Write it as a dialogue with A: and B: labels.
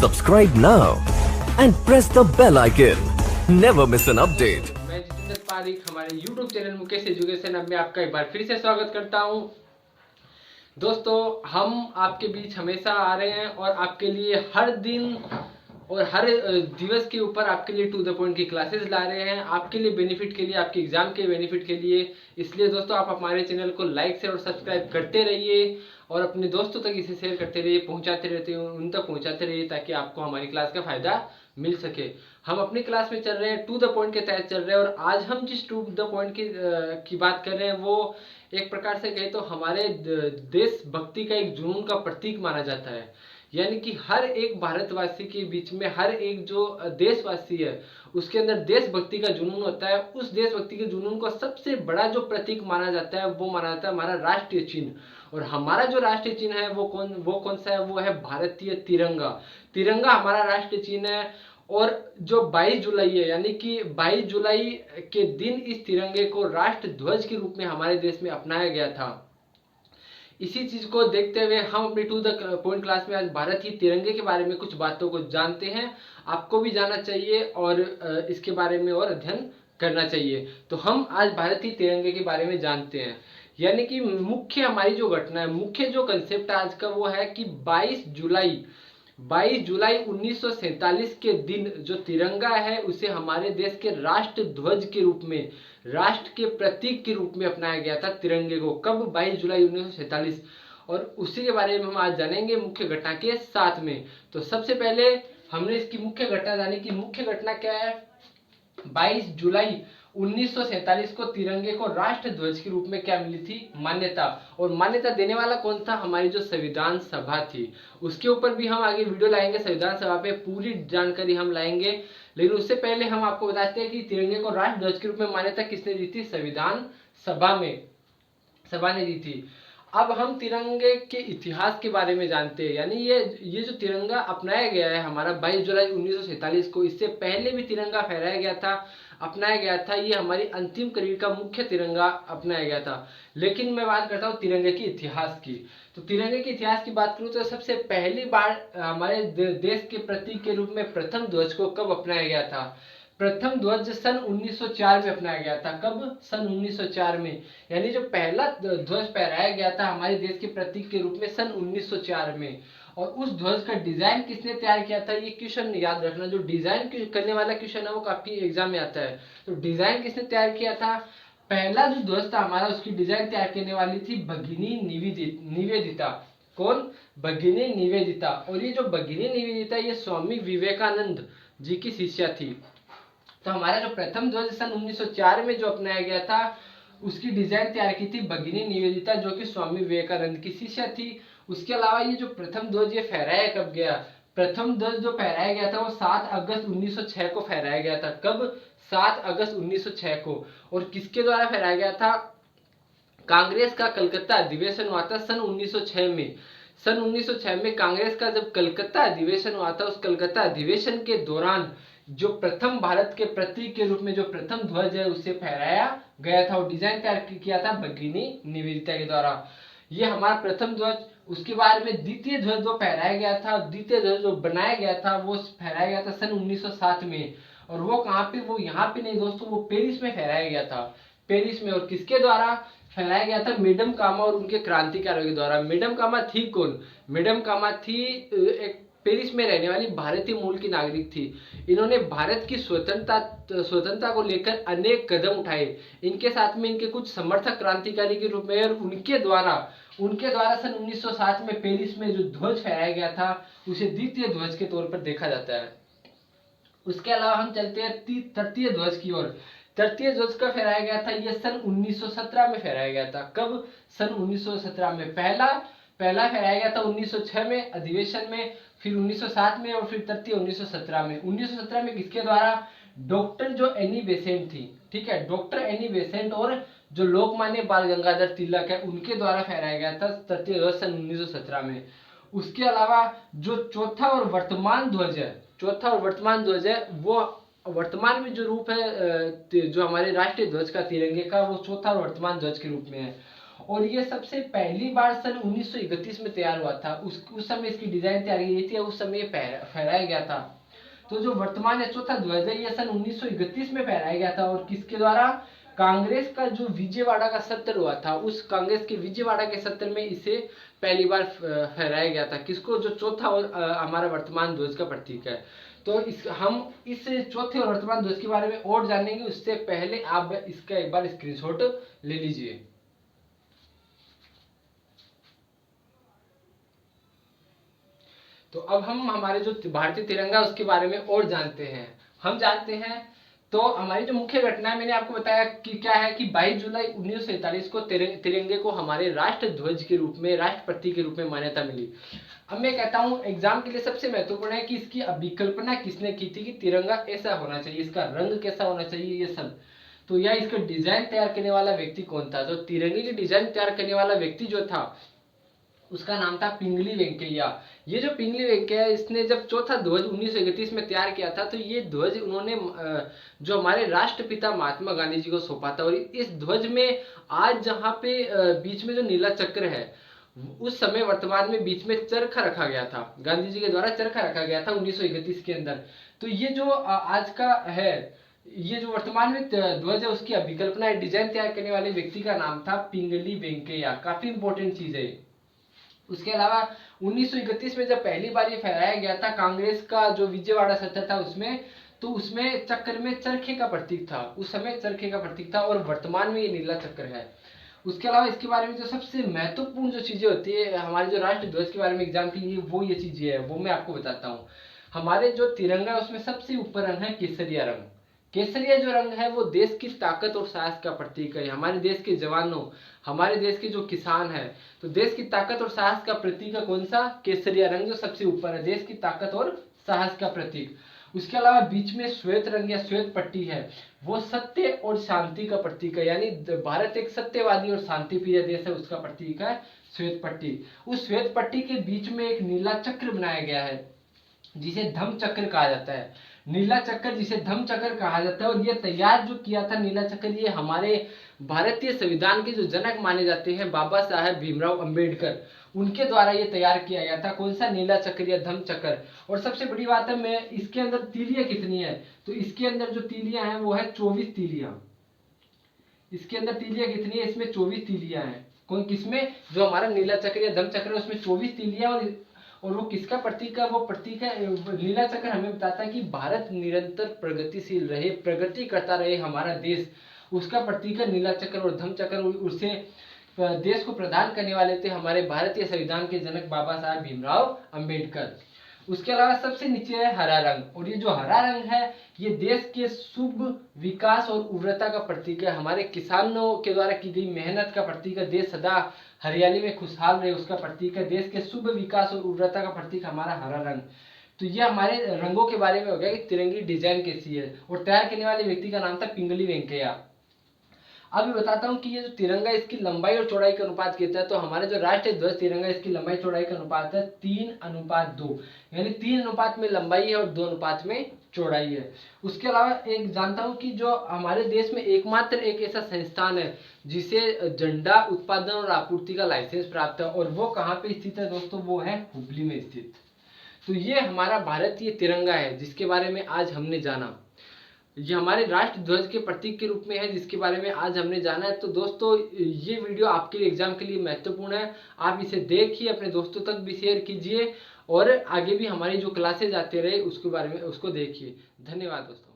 A: Subscribe now and press the bell icon. Never miss an update.
B: मैं जितेंद्र पारिक हमारे YouTube channel Mukesh education में आपका एक बार फिर से स्वागत करता हूं। दोस्तों, हम आपके बीच हमेशा आ रहे हैं और आपके लिए हर दिन और हर दिवस के ऊपर आपके लिए टू द पॉइंट की क्लासेस ला रहे हैं, आपके लिए बेनिफिट के लिए, आपके एग्जाम के बेनिफिट के लिए। इसलिए दोस्तों, आप हमारे चैनल को लाइक शेयर और सब्सक्राइब करते रहिए और अपने दोस्तों तक इसे शेयर करते रहिए, पहुंचाते रहते हैं, उन तक पहुंचाते रहिए ताकि आपको हमारी क्लास का फायदा मिल सके। हम अपनी क्लास में चल रहे हैं, टू द पॉइंट के तहत चल रहे हैं और आज हम जिस टू द पॉइंट की बात कर रहे हैं वो एक प्रकार से कहे तो हमारे देशभक्ति का एक जुनून का प्रतीक माना जाता है। यानी कि हर एक भारतवासी के बीच में हर एक जो देशवासी है उसके अंदर देशभक्ति का जुनून होता है। उस देशभक्ति के जुनून को सबसे बड़ा जो प्रतीक माना जाता है वो माना जाता है हमारा राष्ट्रीय चिन्ह। और हमारा जो राष्ट्रीय चिन्ह है वो कौन सा है? वो है भारतीय तिरंगा। तिरंगा हमारा राष्ट्रीय चिन्ह है। और जो 22 जुलाई है, यानी कि 22 जुलाई के दिन इस तिरंगे को राष्ट्र ध्वज के रूप में हमारे देश में अपनाया गया था। इसी चीज को देखते हुए हम अपनी टू द पॉइंट क्लास में आज भारत की तिरंगे के बारे में कुछ बातों को जानते हैं। आपको भी जानना चाहिए और इसके बारे में और अध्ययन करना चाहिए। तो हम आज भारतीय तिरंगे के बारे में जानते हैं। यानी कि मुख्य हमारी जो घटना है, मुख्य जो कंसेप्ट आज का वो है कि 22 जुलाई 1947 के दिन जो तिरंगा है उसे हमारे देश के राष्ट्र ध्वज के रूप में, राष्ट्र के प्रतीक के रूप में अपनाया गया था। तिरंगे को कब? 22 जुलाई 1947। और उसी के बारे में हम आज जानेंगे मुख्य घटना के साथ में। तो सबसे पहले हमने इसकी मुख्य घटना जानी कि मुख्य घटना क्या है। 22 जुलाई 1947 को तिरंगे को राष्ट्र ध्वज के रूप में क्या मिली थी? मान्यता। और मान्यता देने वाला कौन था? हमारी जो संविधान सभा थी। उसके ऊपर भी हम आगे वीडियो लाएंगे, संविधान सभा पे पूरी जानकारी हम लाएंगे। लेकिन उससे पहले हम आपको बताते हैं कि तिरंगे को राष्ट्र ध्वज के रूप में मान्यता किसने दी थी? संविधान सभा ने दी थी। अब हम तिरंगे के इतिहास के बारे में जानते हैं। यानी ये जो तिरंगा अपनाया गया है हमारा 22 जुलाई 1947 को, इससे पहले भी तिरंगा फहराया गया था, अपनाया गया था। ये हमारी अंतिम कड़ी का मुख्य तिरंगा अपनाया गया था। लेकिन मैं बात करता हूँ तिरंगे के इतिहास की। तो तिरंगे के इतिहास की बात करूँ तो सबसे पहली बार हमारे देश के प्रतीक के रूप में प्रथम ध्वज को कब अपनाया गया था? प्रथम ध्वज सन 1904 में अपनाया गया था। कब? सन 1904 में। यानी जो पहला ध्वज फहराया गया था हमारे देश के प्रतीक के रूप में सन 1904 में। और उस ध्वज का डिजाइन किसने तैयार किया था? ये क्वेश्चन याद रखना, जो डिजाइन करने वाला क्वेश्चन है वो काफी एग्जाम में आता है। तो डिजाइन किसने तैयार किया था? पहला जो ध्वज था हमारा उसकी डिजाइन तैयार करने वाली थी भगिनी निवेदिता। कौन? भगिनी निवेदिता। और ये जो भगिनी निवेदिता ये स्वामी विवेकानंद जी की शिष्या थी। तो हमारा जो प्रथम ध्वज सन 1904 में जो अपनाया गया था उसकी डिजाइन तैयार की थी भगिनी निवेदिता, जो कि स्वामी विवेकानंद की शिष्या थी। उसके अलावा ये जो प्रथम ध्वज ये फहराया कब गया? प्रथम ध्वज जो फहराया गया था वो 7 अगस्त 1906 को फहराया गया था। कब? 7 अगस्त 1906 को। और किसके द्वारा फहराया गया था? कांग्रेस का कलकत्ता अधिवेशन हुआ था सन 1906 में। सन 1906 में कांग्रेस का जब कलकत्ता अधिवेशन हुआ था, उस कलकत्ता अधिवेशन के दौरान जो प्रथम भारत के प्रतीक के रूप में जो प्रथम ध्वज है उसे फहराया गया था और डिजाइन तैयार किया था भगिनी निवेदिता के द्वारा। ये हमारा प्रथम ध्वज। उसके बाद में द्वितीय ध्वज जो फहराया गया था, द्वितीय ध्वज जो बनाया गया था वो फहराया गया था सन 1907 में। और वो कहाँ पे? वो यहाँ पे नहीं दोस्तों, वो पेरिस में फहराया गया था। पेरिस में। और किसके द्वारा फहराया गया था? मैडम कामा और उनके क्रांतिकारियों के द्वारा। मैडम कामा थी कौन? मैडम कामा थी एक पेरिस में रहने वाली भारतीय मूल की नागरिक थी। इन्होंने भारत की स्वतंत्रता को लेकर अनेक कदम उठाए। इनके साथ में इनके कुछ समर्थक क्रांतिकारी के रूप में और उनके द्वारा सन 1907 में पेरिस में जो ध्वज फहराया गया था उसे द्वितीय ध्वज के तौर पर देखा जाता है। उसके अलावा हम चलते हैं तृतीय ध्वज की ओर। तृतीय ध्वज का फहराया गया था ये सन 1917 में फहराया गया था। कब? सन 1917 में। पहला फहराया गया था 1906 में अधिवेशन में, फिर 1907 में और फिर तृतीय 1917 में। 1917 में किसके द्वारा? डॉक्टर जो एनी बेसेंट थी, ठीक है, डॉक्टर एनी बेसेंट और जो लोकमान्य बाल गंगाधर तिलक है उनके द्वारा फहराया गया था तृतीय ध्वज सन 1917 में। उसके अलावा जो चौथा और वर्तमान ध्वज है वो वर्तमान में जो रूप है जो हमारे राष्ट्रीय ध्वज का तिरंगे का वो चौथा और वर्तमान ध्वज के रूप में है। और ये सबसे पहली बार सन 1931 में तैयार हुआ था। उस समय इसकी डिजाइन तैयार की गई थी, उस समय फहराया गया था। तो जो वर्तमान या चौथा ध्वज है ये सन 1931 में फहराया गया था, और किसके द्वारा? कांग्रेस का जो विजयवाड़ा का सत्र हुआ था, उस कांग्रेस के विजयवाड़ा के सत्र में इसे पहली बार फहराया गया था। किसको? जो चौथा और हमारा वर्तमान ध्वज का प्रतीक है। तो हम इस चौथे और वर्तमान ध्वज के बारे में और जानेंगे, उससे पहले आप इसका एक बार स्क्रीनशॉट ले लीजिए। तो अब हम हमारे जो भारतीय तिरंगा उसके बारे में और जानते हैं। हम जानते हैं तो हमारी जो मुख्य घटना है, मैंने आपको बताया कि क्या है कि 22 जुलाई 1947 को तिरंगे को हमारे राष्ट्र ध्वज के रूप में, राष्ट्र प्रतीक के रूप में मान्यता मिली। अब मैं कहता हूं एग्जाम के लिए सबसे महत्वपूर्ण है कि इसकी अभिकल्पना किसने की थी कि तिरंगा ऐसा होना चाहिए, इसका रंग कैसा होना चाहिए, ये सब। तो यह इसका डिजाइन तैयार करने वाला व्यक्ति कौन था? जो तिरंगे की डिजाइन तैयार करने वाला व्यक्ति जो था उसका नाम था पिंगली वेंकैया। ये जो पिंगली वेंकैया, इसने जब चौथा ध्वज 1931 में तैयार किया था, तो ये ध्वज उन्होंने जो हमारे राष्ट्रपिता महात्मा गांधी जी को सौंपा था। और इस ध्वज में आज जहाँ पे बीच में जो नीला चक्र है, उस समय वर्तमान में बीच में चरखा रखा गया था, गांधी जी के द्वारा चरखा रखा गया था 1931 के अंदर। तो ये जो आज का है, ये जो वर्तमान में ध्वज है, उसकी अभिकल्पना डिजाइन तैयार करने वाले व्यक्ति का नाम था पिंगली वेंकैया। काफी इंपॉर्टेंट चीज है। उसके अलावा 1931 में जब पहली बार ये फहराया गया था, कांग्रेस का जो विजयवाड़ा सत्र था उसमें, तो उसमें चक्र में चरखे का प्रतीक था, उस समय चरखे का प्रतीक था, और वर्तमान में ये नीला चक्र है। उसके अलावा इसके बारे में जो सबसे महत्वपूर्ण जो चीजें होती है हमारे जो राष्ट्र ध्वज के बारे में एग्जाम के लिए, वो ये चीजें है, वो मैं आपको बताता हूँ। हमारे जो तिरंगा है उसमें सबसे ऊपर रंग है केसरिया रंग। केसरिया जो रंग है वो देश की ताकत और साहस का प्रतीक है। हमारे देश के जवानों, हमारे देश के जो किसान है, तो देश की ताकत और साहस का प्रतीक है कौन सा? केसरिया रंग, जो सबसे ऊपर है, देश की ताकत और साहस का प्रतीक। उसके अलावा बीच में श्वेत रंग या श्वेत पट्टी है, वो सत्य और शांति का प्रतीक है, यानी भारत एक सत्यवादी और शांति प्रिय देश है, उसका प्रतीक है श्वेत पट्टी। उस श्वेत पट्टी के बीच में एक नीला चक्र बनाया गया है जिसे धम्म चक्र कहा जाता है। नीला चक्र जिसे धम्म चक्र कहा जाता है, और ये तैयार जो किया था नीला चक्र, ये हमारे भारतीय संविधान के जो जनक माने जाते हैं बाबा साहेब भीमराव अंबेडकर, उनके द्वारा ये तैयार किया गया था। कौन सा? नीला चक्र या धम्म चक्र। और सबसे बड़ी बात है, मैं इसके अंदर तीलियां कितनी है, तो इसके अंदर जो तीलियां हैं वो है 24 तीलियां। इसके अंदर तीलियां कितनी है? इसमें 24 तीलियां हैं। कौन? किसमें? जो हमारा नीला चक्र या धम्म चक्र है उसमें 24 तीलियां। और वो किसका प्रतीक है? वो प्रतीक है, नीला चक्र हमें बताता है कि भारत निरंतर प्रगतिशील रहे, प्रगति करता रहे हमारा देश, उसका प्रतीक है नीला चक्र। और धम्म चक्र उसे देश को प्रदान करने वाले थे हमारे भारतीय संविधान के जनक बाबा साहब भीमराव अंबेडकर। उसके अलावा सबसे नीचे है हरा रंग, और ये जो हरा रंग है ये देश के शुभ विकास और उर्वरता का प्रतीक है, हमारे किसानों के द्वारा की गई मेहनत का प्रतीक है। देश सदा हरियाली में खुशहाल रहे उसका प्रतीक है। देश के शुभ विकास और उर्वरता का प्रतीक हमारा हरा रंग। तो ये हमारे रंगों के बारे में हो गया कि तिरंगे डिजाइन कैसी है। और तैयार करने वाले व्यक्ति का नाम था पिंगली वेंकैया। अब मैं बताता हूँ कि ये जो तिरंगा इसकी लंबाई और चौड़ाई का अनुपात कहता है, तो हमारे जो राष्ट्रीय ध्वज तिरंगा इसकी लंबाई चौड़ाई का अनुपात है 3:2, यानी 3 अनुपात में लंबाई है और 2 अनुपात में चौड़ाई है। उसके अलावा एक जानता हूँ कि जो हमारे देश में एकमात्र एक ऐसा संस्थान है जिसे झंडा उत्पादन और आपूर्ति का लाइसेंस प्राप्त है, और वो कहाँ पे स्थित है दोस्तों? वो है हुबली में स्थित। तो ये हमारा भारतीय तिरंगा है जिसके बारे में आज हमने जाना। ये हमारे राष्ट्र ध्वज के प्रतीक के रूप में है जिसके बारे में आज हमने जाना है। तो दोस्तों ये वीडियो आपके एग्जाम के लिए महत्वपूर्ण है, आप इसे देखिए, अपने दोस्तों तक भी शेयर कीजिए, और आगे भी हमारी जो क्लासेज आते रहे उसके बारे में उसको देखिए। धन्यवाद दोस्तों।